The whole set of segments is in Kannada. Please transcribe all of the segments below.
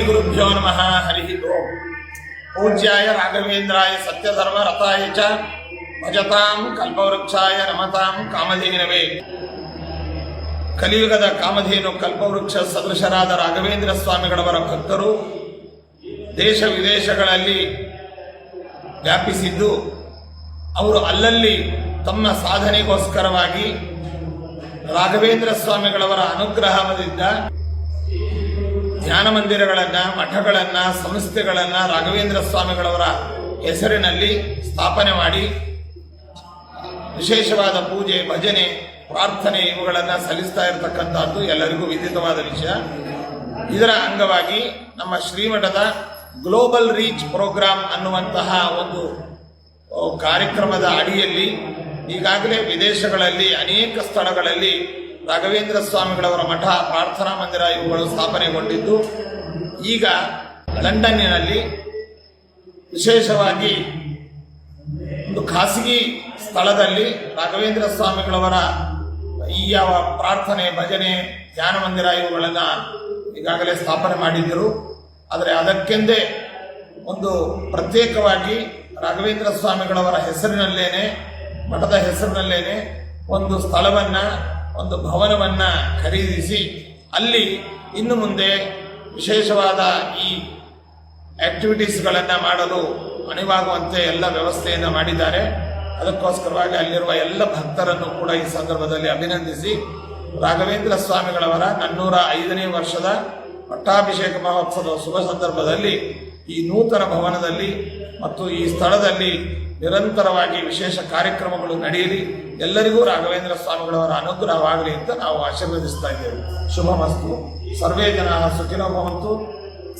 ಗುರುಭ್ಯೋ ನಮಃ. ಹರಿ ಓಂ. ಪೂಜ್ಯಾಯ ರಾಘವೇಂದ್ರಾಯ ಸತ್ಯಧರ್ಮ ರಥಾಯ ಚ ಭಜತಾಂ ಕಲ್ಪವೃಕ್ಷಾಯ ನಮತಾಂ ಕಾಮಧೇನವೇ. ಕಲಿಯುಗದ ಕಾಮಧೇನು ಕಲ್ಪವೃಕ್ಷ ಸದೃಶರಾದ ರಾಘವೇಂದ್ರ ಸ್ವಾಮಿಗಳವರ ಭಕ್ತರು ದೇಶ ವಿದೇಶಗಳಲ್ಲಿ ವ್ಯಾಪಿಸಿದ್ದು, ಅವರು ಅಲ್ಲಲ್ಲಿ ತಮ್ಮ ಸಾಧನೆಗೋಸ್ಕರವಾಗಿ ರಾಘವೇಂದ್ರ ಸ್ವಾಮಿಗಳವರ ಅನುಗ್ರಹದಿಂದ ಧ್ಯಾನ ಮಂದಿರಗಳನ್ನು, ಮಠಗಳನ್ನು, ಸಂಸ್ಥೆಗಳನ್ನು ರಾಘವೇಂದ್ರ ಸ್ವಾಮಿಗಳವರ ಹೆಸರಿನಲ್ಲಿ ಸ್ಥಾಪನೆ ಮಾಡಿ ವಿಶೇಷವಾದ ಪೂಜೆ, ಭಜನೆ, ಪ್ರಾರ್ಥನೆ ಇವುಗಳನ್ನು ಸಲ್ಲಿಸ್ತಾ ಇರತಕ್ಕಂಥದ್ದು ಎಲ್ಲರಿಗೂ ವಿದಿತವಾದ ವಿಷಯ. ಇದರ ಅಂಗವಾಗಿ ನಮ್ಮ ಶ್ರೀಮಠದ ಗ್ಲೋಬಲ್ ರೀಚ್ ಪ್ರೋಗ್ರಾಂ ಅನ್ನುವಂತಹ ಒಂದು ಕಾರ್ಯಕ್ರಮದ ಅಡಿಯಲ್ಲಿ ಈಗಾಗಲೇ ವಿದೇಶಗಳಲ್ಲಿ ಅನೇಕ ಸ್ಥಳಗಳಲ್ಲಿ ರಾಘವೇಂದ್ರ ಸ್ವಾಮಿಗಳವರ ಮಠ, ಪ್ರಾರ್ಥನಾ ಮಂದಿರ ಇವುಗಳು ಸ್ಥಾಪನೆಗೊಂಡಿದ್ದು, ಈಗ ಲಂಡನ್ನಿನಲ್ಲಿ ವಿಶೇಷವಾಗಿ ಒಂದು ಖಾಸಗಿ ಸ್ಥಳದಲ್ಲಿ ರಾಘವೇಂದ್ರ ಸ್ವಾಮಿಗಳವರ ಈ ಯಾವ ಪ್ರಾರ್ಥನೆ, ಭಜನೆ, ಧ್ಯಾನ ಮಂದಿರ ಇವುಗಳನ್ನು ಈಗಾಗಲೇ ಸ್ಥಾಪನೆ ಮಾಡಿದ್ದರು. ಆದರೆ ಅದಕ್ಕೆಂದೇ ಒಂದು ಪ್ರತ್ಯೇಕವಾಗಿ ರಾಘವೇಂದ್ರ ಸ್ವಾಮಿಗಳವರ ಹೆಸರಿನಲ್ಲೇನೆ, ಮಠದ ಹೆಸರಿನಲ್ಲೇನೆ ಒಂದು ಸ್ಥಳವನ್ನು, ಒಂದು ಭವನವನ್ನು ಖರೀದಿಸಿ ಅಲ್ಲಿ ಇನ್ನು ಮುಂದೆ ವಿಶೇಷವಾದ ಈ ಆಕ್ಟಿವಿಟೀಸ್ಗಳನ್ನು ಮಾಡಲು ಅಣಿವಾಗುವಂತೆ ಎಲ್ಲ ವ್ಯವಸ್ಥೆಯನ್ನು ಮಾಡಿದ್ದಾರೆ. ಅದಕ್ಕೋಸ್ಕರವಾಗಿ ಅಲ್ಲಿರುವ ಎಲ್ಲ ಭಕ್ತರನ್ನು ಕೂಡ ಈ ಸಂದರ್ಭದಲ್ಲಿ ಅಭಿನಂದಿಸಿ, ರಾಘವೇಂದ್ರ ಸ್ವಾಮಿಗಳವರ 405ನೇ ವರ್ಷದ ಪಟ್ಟಾಭಿಷೇಕ ಮಹೋತ್ಸವದ ಶುಭ ಸಂದರ್ಭದಲ್ಲಿ ಈ ನೂತನ ಭವನದಲ್ಲಿ ಮತ್ತು ಈ ಸ್ಥಳದಲ್ಲಿ ನಿರಂತರವಾಗಿ ವಿಶೇಷ ಕಾರ್ಯಕ್ರಮಗಳು ನಡೆಯಲಿ, ಎಲ್ಲರಿಗೂ ರಾಘವೇಂದ್ರ ಸ್ವಾಮಿಗಳವರ ಅನುಗ್ರಹವಾಗಲಿ ಅಂತ ನಾವು ಆಶೀರ್ವದಿಸ್ತಾ ಇದ್ದೇವೆ. ಶುಭಮಸ್ತು. ಸರ್ವೇ ಜನ ಸುಖಿನೋ ಭವಂತು.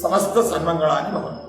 ಸಮಸ್ತ ಸನ್ಮಂಗಳಾನಿ ಭವಂತು.